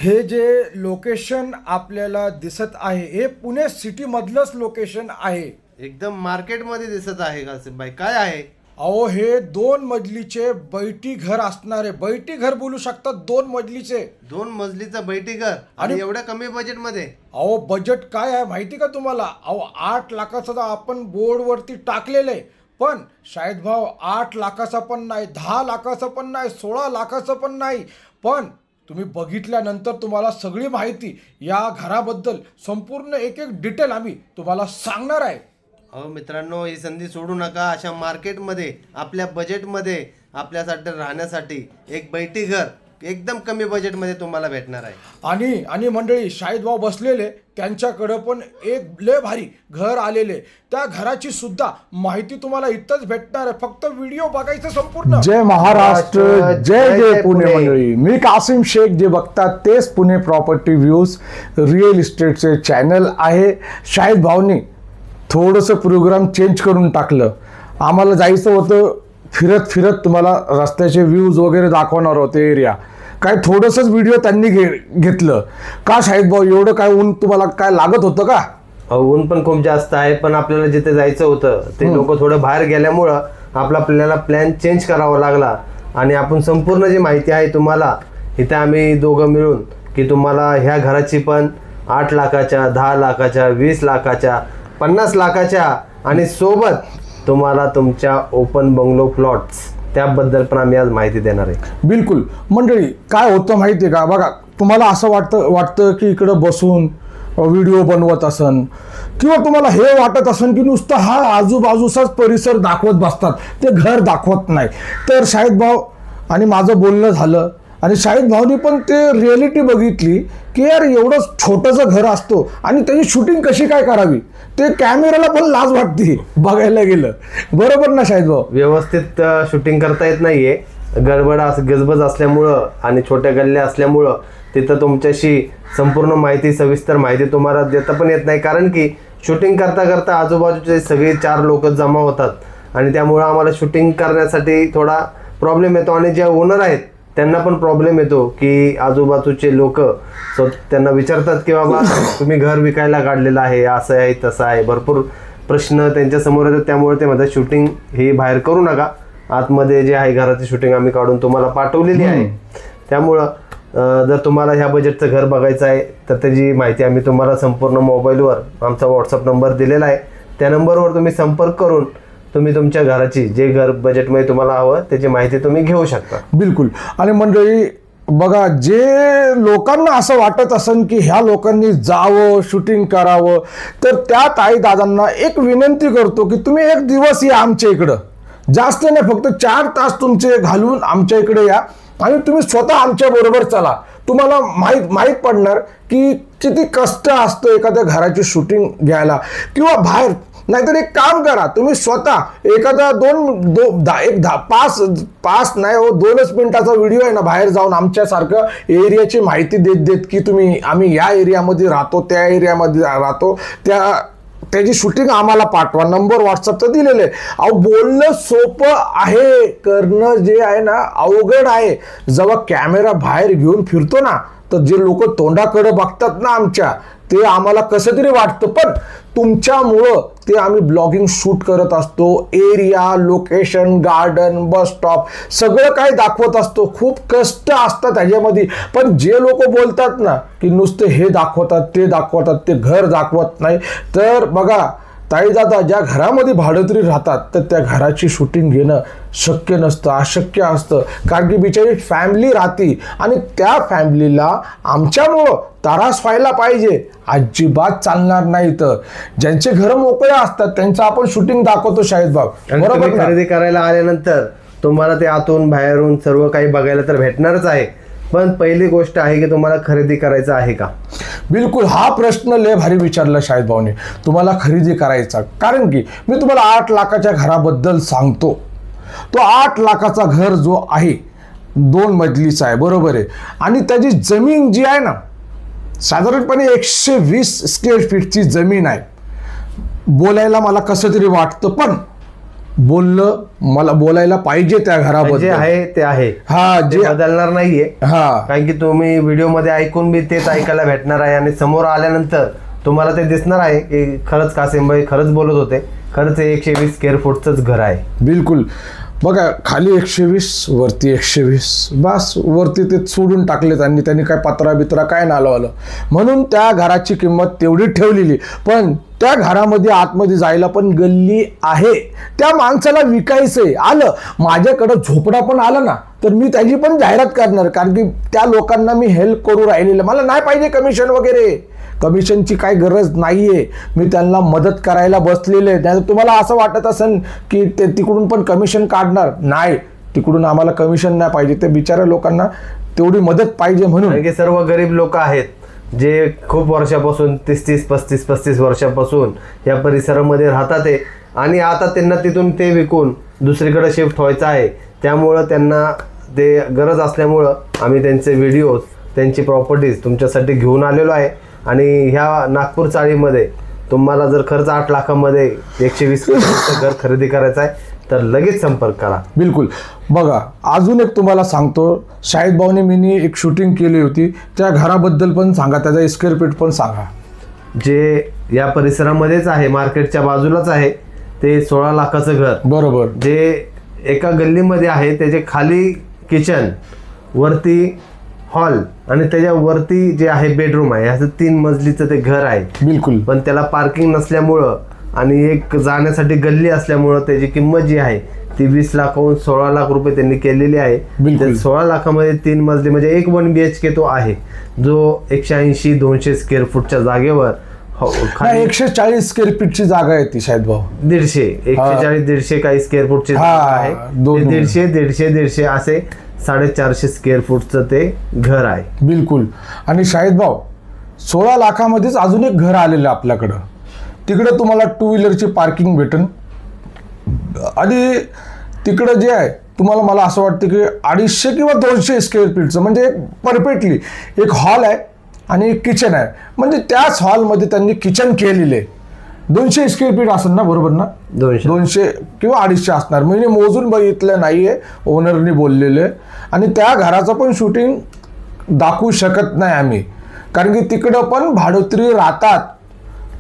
हे जे लोकेशन आपल्याला दिसत आहे हे पुणे सिटी मधलंच लोकेशन आहे. एकदम मार्केट मध्ये दिसत आहे कासिम भाई. काय आहे? अहो हे 2 मजलीचे बैठी घर असणारे, बैठी घर बोलू शकतात 2 मजलीचे. 2 मजलीचं बैठी घर आणि एवढ्या कमी बजेट मध्ये. अहो बजेट काय आहे माहिती का तुम्हाला? अहो 8 लाखाचं तर आपण बोर्ड वरती टाकलेलं आहे, पण शायद भाव 8 लाखाचा पण नाही, 10 लाखाचा पण नाही, 16 लाखाचं पण नाही. पण तुम्ही बघितल्यानंतर तुम्हाला सगळी माहिती या घराबद्दल संपूर्ण एक एक डिटेल आम्ही तुम्हाला सांगणार आहे. अहो मित्रांनो, ही संधी सोडू नका. अशा मार्केटमध्ये आपल्या बजेटमध्ये आपल्यासाठी राहण्यासाठी एक बैठी घर एकदम कमी बजेटमध्ये तुम्हाला भेटणार आहे. आणि मंडळी, शाहिद भाऊ बसलेले त्यांच्याकडं पण एक लय भारी घर आलेले. त्या घराची सुद्धा माहिती तुम्हाला इथंच भेटणार आहे. फक्त व्हिडिओ बघायचं संपूर्ण. जय महाराष्ट्र, जय जय पुणे मंडळी. मी कासिम शेख. जे बघतात तेच पुणे प्रॉपर्टी व्ह्यूज रिअल इस्टेटचे चॅनल आहे. शाहिद भाऊनी थोडंसं प्रोग्राम चेंज करून टाकलं. आम्हाला जायचं होतं फिरत फिरत तुम्हाला रस्त्याचे व्ह्यूज वगैरे दाखवणार होते एरिया. काय थोडंसंच व्हिडिओ त्यांनी घेतलं का शाहिद भाऊ? एवढं काय ऊन तुम्हाला काय लागत होतं का? ऊन पण खूप जास्त आहे, पण आपल्याला जिथे जायचं होतं ते लोक थोडं बाहेर गेल्यामुळं आपल्याला प्लॅन चेंज करावा लागला. आणि आपण संपूर्ण जी माहिती आहे तुम्हाला इथे आम्ही दोघं मिळून की तुम्हाला ह्या घराची पण 8 लाखाच्या, 10 लाखाच्या, 20 लाखाच्या, 50 लाखाच्या आणि सोबत तुम्हाला तुमच्या ओपन बंगलो प्लॉट्स त्याबद्दल पण आम्ही आज माहिती देणार आहे. बिलकुल मंडळी, काय होतं माहिती आहे का? बघा, तुम्हाला असं वाटतं की इकडं बसून व्हिडिओ बनवत असन किंवा तुम्हाला हे वाटत असन की नुसतं हा आजूबाजूचाच परिसर दाखवत बसतात, ते घर दाखवत नाही. तर शाहिद भाऊ आणि माझं बोलणं झालं आणि शाहिद भाऊनी पण ते रिॲलिटी बघितली की यार एवढं छोटंसं घर असतो आणि त्याची शूटिंग कशी काय करावी, ते कॅमेराला पण लाज वाटते बघायला गेलं. बरोबर ना शाहिद भाऊ? व्यवस्थित शूटिंग करता येत नाहीये, गजबज असल्यामुळं आणि छोट्या गल्ल्या असल्यामुळं तिथं तुमच्याशी संपूर्ण माहिती, सविस्तर माहिती तुम्हाला देता पण येत नाही. कारण की शूटिंग करता करता आजूबाजूचे सगळे 4 लोक जमा होतात आणि त्यामुळं आम्हाला शूटिंग करण्यासाठी थोडा प्रॉब्लेम येतो. आणि जे ओनर आहेत त्यांना पण प्रॉब्लेम येतो की आजूबाजूचे लोक त्यांना विचारतात की बाबा तुम्ही घर विकायला काढलेलं आहे, असं आहे तसं आहे, भरपूर प्रश्न त्यांच्या समोर येतात. त्यामुळे ते म्हणतात शूटिंग ही बाहेर करू नका, आतमध्ये जे आहे घराची शूटिंग आम्ही काढून तुम्हाला पाठवलेली आहे. त्यामुळं जर तुम्हाला ह्या बजेटचं घर बघायचं आहे तर त्याची माहिती आम्ही तुम्हाला संपूर्ण मोबाईलवर आमचा व्हॉट्सअप नंबर दिलेला आहे. त्या नंबरवर तुम्ही संपर्क करून तुम्ही तुमच्या घराची जे घर बजेटमध्ये तुम्हाला हवं त्याची माहिती तुम्ही घेऊ शकता. बिलकुल. आणि मंडळी बघा, जे लोकांना असं वाटत असेल की ह्या लोकांनी जावं शूटिंग करावं, तर त्या ताई दादांना एक विनंती करतो की तुम्ही एक दिवस या आमच्या इकडं. जास्त नाही, फक्त 4 तास तुमचे घालून आमच्या इकडे या आणि तुम्ही स्वतः आमच्या बरोबर चला. तुम्हाला माहीत पडणार की किती कष्ट असतं एखाद्या घराची शूटिंग घ्यायला किंवा बाहेर. नाहीतर एक काम करा, तुम्ही स्वतः एखादा 5 नाही हो 2च मिनिटाचा व्हिडिओ आहे ना, बाहेर जाऊन आमच्यासारखं एरियाची माहिती देत की आम्ही या एरियामध्ये राहतो, त्या एरियामध्ये राहतो, त्याची शूटिंग आम्हाला पाठवा. नंबर व्हॉट्सअपचं दिलेलं आहे. अहो बोलणं सोपं आहे, करणं जे आहे ना अवघड आहे. जेव्हा कॅमेरा बाहेर घेऊन फिरतो ना, तर जे लोक तोंडाकडे बघतात ना आमच्या, ते आम्हाला कसं तरी वाटतं. पण तुमच्यामुळं ते आम्ही ब्लॉगिंग शूट करत असतो. Area, location, garden, bus stop सगळं काही दाखवत असतो. खूप कष्ट असतात त्याच्यामध्ये. पण जे लोक बोलतात ना की नुसते हे दाखवतात, ते दाखवतात, ते घर दाखवत नाही, तर बघा ताई दादा ज्या घरामध्ये भाडोत्री राहतात तर त्या घराची शूटिंग घेणं शक्य नसतं, अशक्य असतं. कारण की बिचारी फॅमिली राहते आणि त्या फॅमिलीला आमच्यामुळं त्रास व्हायला पाहिजे अजिबात चालणार नाही. तर ज्यांचे घर मोकळे असतात त्यांचं आपण शूटिंग दाखवतो शाहिद भाऊ. बरोबर. खरेदी करायला आल्यानंतर तुम्हाला ते आतून बाहेरून सर्व काही बघायला तर भेटणारच आहे, पण पहिली गोष्ट आहे की तुम्हाला खरेदी करायचं आहे का? बिलकुल. हा प्रश्न लय भारी विचारला शाहिद भाऊने. तुम्हाला खरेदी करायचा, कारण की मी तुम्हाला 8 लाखाच्या घराबद्दल सांगतो. तो 8 लाखाचा घर जो आहे 2 मजलीचा आहे, बरोबर आहे. आणि त्याची जमीन जी आहे ना साधारणपणे 120 स्क्वेअर फीटची जमीन आहे. बोलायला मला कसं तरी वाटतं, पण बोललं, मला बोलायला पाहिजे त्या जे घराबद्दल. आहे ते आहे, हा जे जे बदलणार नाहीये. हा कारण की तुम्ही व्हिडिओ मध्ये ऐकून बी तेच ऐकायला भेटणार आहे आणि समोर आल्यानंतर तुम्हाला ते दिसणार आहे की खरंच कासिमभाई खरंच बोलत होते, खरंच हे 120 स्क्वेअर फूटचंच घर आहे. बिलकुल. बघा खाली 120 वरती 120, बस वरती ते सोडून टाकले त्यांनी काय पत्रा बित्रा काय नालवलं, म्हणून त्या घराची किंमत तेवढी ठेवलेली. पण त्या घरामध्ये आतमध्ये जायला पण गल्ली आहे, त्या माणसाला विकायचंय, आलं माझ्याकडं झोपडा पण आला ना तर मी त्याची पण जाहिरात करणार, कारण की त्या लोकांना मी हेल्प करू राहिलेलं. मला नाही पाहिजे कमिशन वगैरे, कमिशनची काय गरज नाहीये, मी त्यांना मदत करायला बसलेले. त्यात तुम्हाला असं वाटत असेल की ते तिकडून पण कमिशन काढणार, नाही, तिकडून आम्हाला कमिशन नाही पाहिजे, ते बिचाऱ्या लोकांना तेवढी मदत पाहिजे म्हणून. कारण की सर्व गरीब लोक आहेत जे खूप वर्षापासून 30-30, 35-35 वर्षापासून या परिसरामध्ये राहतात आहे आणि आता त्यांना तिथून ते विकून दुसरीकडे शिफ्ट व्हायचं आहे. त्यामुळं त्यांना ते गरज असल्यामुळं आम्ही त्यांचे व्हिडिओज, त्यांची प्रॉपर्टीज तुमच्यासाठी घेऊन आलेलो आहे. आणि ह्या नागपूर चाळीमध्ये तुम्हाला जर खर्च 8 लाखामध्ये 120 घर खरेदी करायचं आहे तर लगेच संपर्क करा. बिलकुल. बघा अजून एक तुम्हाला सांगतो, शाहिद भाऊने मी एक शूटिंग केली होती, त्या घराबद्दल पण सांगा, त्याचा स्क्वेअर फीट पण सांगा. जे या परिसरामध्येच आहे, मार्केटच्या बाजूलाच आहे, ते 16 लाखाचं घर. बरोबर. जे एका गल्लीमध्ये आहे, त्याचे खाली किचन, वरती हॉल आणि त्याच्यावरती जे आहे बेडरूम आहे, असं 3 मजलीचं ते घर आहे. बिलकुल. पण त्याला पार्किंग नसल्यामुळं आणि एक जाण्यासाठी गल्ली असल्यामुळं त्याची किंमत जी आहे ती 20 लाखाहून 16 लाख रुपये त्यांनी केलेली आहे. बिलकुल. 16 लाखामध्ये 3 मजली म्हणजे एक 1 BHK तो आहे, जो 180-200 स्क्वेअर फूटच्या जागेवर 140 स्क्वेअर फीटची जागा आहे ती शाहिद भाऊ. 140-150 काही स्क्वेअर फूटची जागा आहे. 150 असे 450 स्क्वेअर फूटचं ते घर आहे. बिलकुल. आणि शाहिद भाऊ 16 लाखामध्येच अजून एक घर आलेलं आहे आपल्याकडं, तिकडं तुम्हाला 2 व्हीलरची पार्किंग भेटेल आणि तिकडं जे आहे तुम्हाला, मला असं वाटतं की 250 किंवा 200 स्क्वेअर फीटचं, म्हणजे परफेक्टली एक हॉल आहे आणि एक किचन आहे, म्हणजे त्याच हॉलमध्ये त्यांनी किचन केलेले. 200 स्क्वेअर फीट असेल ना, बरोबर ना? 200 किंवा 250 असणार, म्हणजे मोजून बघितलं नाहीये, ओनरनी बोललेले. आणि त्या घराचं पण शूटिंग दाखवू शकत नाही आम्ही, कारण की तिकडं पण भाडोत्री राहतात,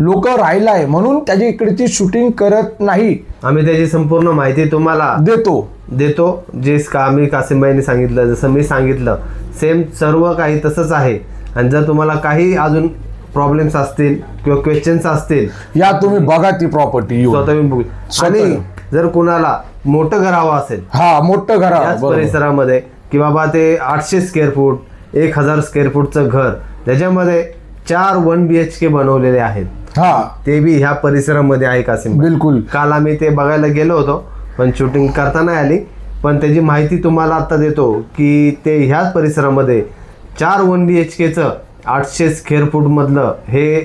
लोक राहिला आहे, म्हणून त्याची इकडची शूटिंग करत नाही. आम्ही त्याची संपूर्ण माहिती तुम्हाला देतो जे आम्ही कासिमभाईंनी सांगितलं, जसं मी सांगितलं सेम सर्व काही तसंच आहे. आणि जर तुम्हाला काही अजून प्रॉब्लेम्स असतील किंवा क्वेश्चन्स असतील, या तुम्ही बघा ती प्रॉपर्टी स्वतः बघू. आणि जर कुणाला मोठं घर हवं असेल, मोठं घर याच परिसरामध्ये की बाबा ते 800 स्क्वेअर फूट 1000 स्क्वेअर फूटचं घर, त्याच्यामध्ये 4 1 BHK बनवलेले आहेत, ते बी ह्या परिसरामध्ये आहे कासिम. बिलकुल. काल आम्ही ते बघायला गेलो होतो पण शूटिंग करता नाही आली, पण त्याची माहिती तुम्हाला आता देतो की ते ह्याच परिसरामध्ये 4 1 BHKचं 800 स्क्वेअर फूट मधलं हे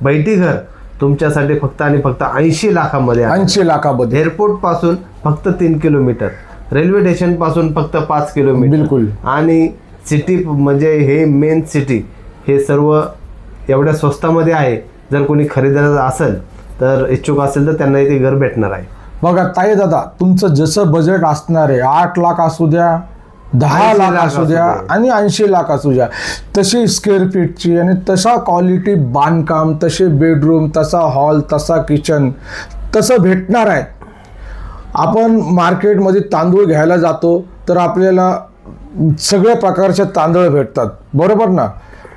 बैठी घर तुमच्यासाठी फक्त आणि फक्त 80 लाखामध्ये. 80 लाखामध्ये. एअरपोर्ट पासून फक्त 3 किलोमीटर, रेल्वे स्टेशन पासून फक्त 5 किलोमीटर. बिलकुल. आणि सिटी म्हणजे हे मेन सिटी, हे सर्व एवढ्या स्वस्तामध्ये आहे. जर कोणी खरेदीदार असेल तर इच्छुक असेल तर त्यांना इथे घर भेटणार आहे. बघा ताई दादा, तुमचं जसं बजेट असणार आहे, 8 लाख असू द्या, 10 लाख असू द्या आणि 80 लाख असू द्या, तशी स्क्वेअर फीटची आणि तसा क्वालिटी बांधकाम, तसे बेडरूम, तसा हॉल, तसा किचन तसं भेटणार आहे. आपण मार्केटमध्ये तांदूळ घ्यायला जातो तर आपल्याला सगळ्या प्रकारचे तांदूळ भेटतात, बरोबर ना?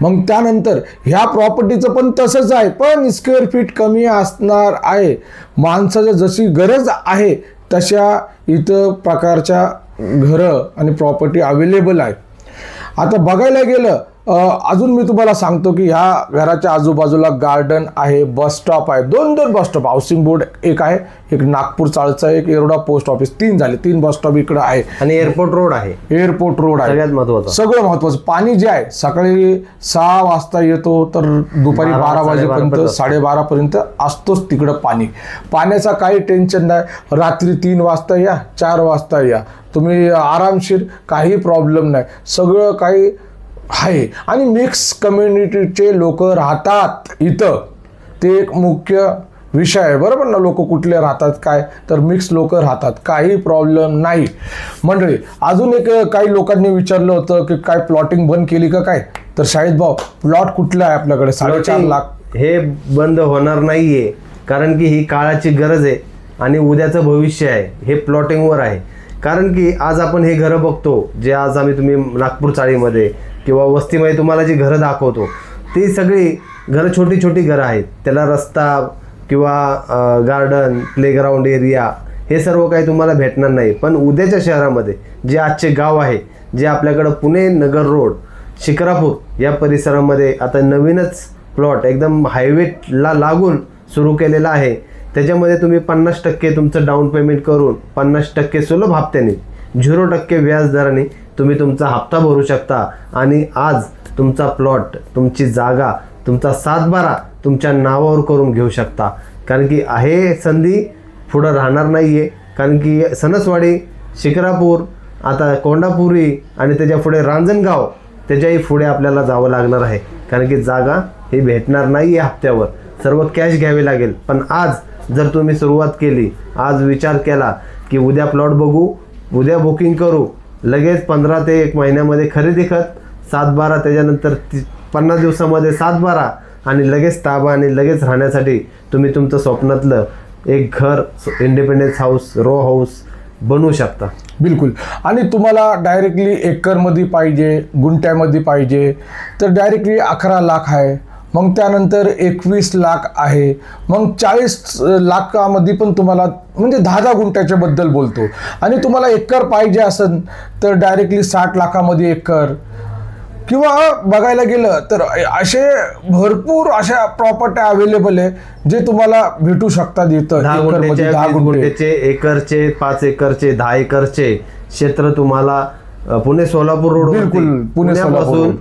मग त्यानंतर ह्या प्रॉपर्टीचं पण तसंच आहे, पण स्क्वेअर फीट कमी असणार आहे. माणसाच्या जशी गरज आहे तशा इथं प्रकारच्या घरं आणि प्रॉपर्टी अवेलेबल आहे. आता बघायला गेलं अजून मी तुम्हाला सांगतो की ह्या घराच्या आजूबाजूला गार्डन आहे, बस स्टॉप आहे, 2 बस स्टॉप, हाऊसिंग बोर्ड एक आहे, एक नागपूर चाळचा, एक येरवडा पोस्ट ऑफिस, 3 झाले, 3 बस स्टॉप इकडे आहे. आणि एअरपोर्ट रोड आहे. एअरपोर्ट रोड आहे, सगळ्यात महत्वाचं, सगळं महत्वाचं. पाणी जे आहे सकाळी 6 वाजता येतो तर दुपारी 12 वाजेपर्यंत 12:30 पर्यंत असतोच तिकडं पाणी. पाण्याचा काही टेन्शन नाही, रात्री 3 वाजता या, 4 वाजता या, तुम्ही आरामशीर, काही प्रॉब्लेम नाही, सगळं काही आहे. आणि मिक्स कम्युनिटीचे लोक राहतात इथं, ते एक मुख्य विषय आहे, बरोबर ना. लोक कुठले राहतात काय, तर मिक्स लोक राहतात, काही प्रॉब्लेम नाही. मंडळी, अजून एक काही लोकांनी विचारलं होतं की काय प्लॉटिंग बंद केली का काय, तर शाहिद भाऊ प्लॉट कुठला आहे आपल्याकडे? 4.5 लाख. हे बंद होणार नाहीये, कारण की ही काळाची गरज आहे आणि उद्याचं भविष्य आहे हे प्लॉटिंगवर आहे. कारण की आज आपण हे घरं बघतो, जे आज तुम्ही नागपूर चाळीमध्ये किंवा वस्तीमध्ये तुम्हाला जी घरं दाखवतो, ती सगळी घरं छोटी छोटी घरं आहेत. त्याला रस्ता किंवा गार्डन, प्लेग्राऊंड एरिया हे सर्व काही तुम्हाला भेटणार नाही. पण उद्याच्या शहरामध्ये जे आजचे गाव आहे, जे आपल्याकडं पुणे नगर रोड, शिक्रापूर या परिसरामध्ये आता नवीनच प्लॉट एकदम हायवेला लागून सुरू केलेला आहे. त्याच्यामध्ये तुम्ही 50% तुमचं डाऊन पेमेंट करून 50% सुलभ हप्त्याने 0% व्याज दराने तुम्ही तुमचा हप्ता भरू शकता आणि आज तुमचा प्लॉट, तुमची जागा, तुमचा 7/12 तुमच्या नावावर करून घेऊ शकता. कारण की आहे संधी पुढं राहणार नाही आहे. कारण की सणसवाडी, शिक्रापूर, आता कोंडापुरी आणि त्याच्या पुढे रांजणगाव, त्याच्याही पुढे आपल्याला जावं लागणार आहे. कारण की जागा ही भेटणार नाही आहे हप्त्यावर, सर्व कॅश घ्यावी लागेल. पण आज जर तुम्ही सुरुवात केली, आज विचार केला की उद्या प्लॉट बघू, उद्या बुकिंग करू, लगेच 15 ते 1 महिन्यामध्ये खरेदी खत, 7/12 त्याच्यानंतर 50 दिवसामध्ये 7/12 आणि लगेच ताबा आणि लगेच राहण्यासाठी तुम्ही तुमचं स्वप्नातलं एक घर, इंडिपेंडन्स हाऊस, रो हाऊस बनवू शकता. बिलकुल. आणि तुम्हाला डायरेक्टली एकरमध्ये पाहिजे, गुंठ्यामध्ये पाहिजे, तर डायरेक्टली 11 लाख आहे. मग त्यानंतर 21 लाख आहे. मग 40 लाखामध्ये पण तुम्हाला, म्हणजे 10 गुंठ्याच्या बद्दल बोलतो. आणि तुम्हाला एकर पाहिजे असेल तर डायरेक्टली 60 लाखामध्ये एकर, किंवा बघायला गेलं तर असे भरपूर अशा प्रॉपर्ट्या अवेलेबल आहे जे तुम्हाला भेटू शकतात. इथं 10 गुंठ्याचे, एकरचे, 5 एकरचे, 10 एकरचे क्षेत्र तुम्हाला पुणे सोलापूर रोड, बिलकुल पुण्यापासून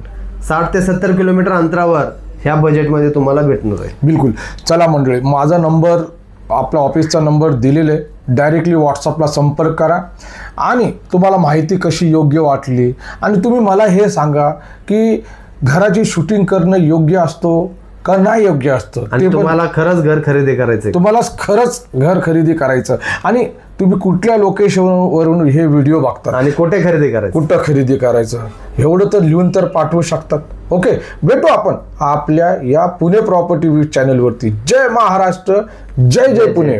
60 ते 70 किलोमीटर अंतरावर ह्या बजेटमध्ये तुम्हाला भेटणार आहे. बिलकुल. चला मंडळी, माझा नंबर, आपला ऑफिसचा नंबर दिलेला आहे. डायरेक्टली व्हॉट्सअपला संपर्क करा आणि तुम्हाला माहिती कशी योग्य वाटली, आणि तुम्ही मला हे सांगा की घराची शूटिंग करणं योग्य असतो का नाही योग्य असतं. आणि तुम्हाला खरंच घर खरेदी करायचं, तुम्हाला खरंच घर खरेदी करायचं, आणि तुम्ही कुठल्या लोकेशनवरून हे व्हिडिओ बघता आणि कुठे खरेदी करायचं, कुठं खरेदी करायचं, एवढं तर लिहून तर पाठवू शकतात. ओके, भेटू आपण आपल्या या पुणे प्रॉपर्टी व्ह्यू चॅनलवरती. जय महाराष्ट्र, जय जय पुणे.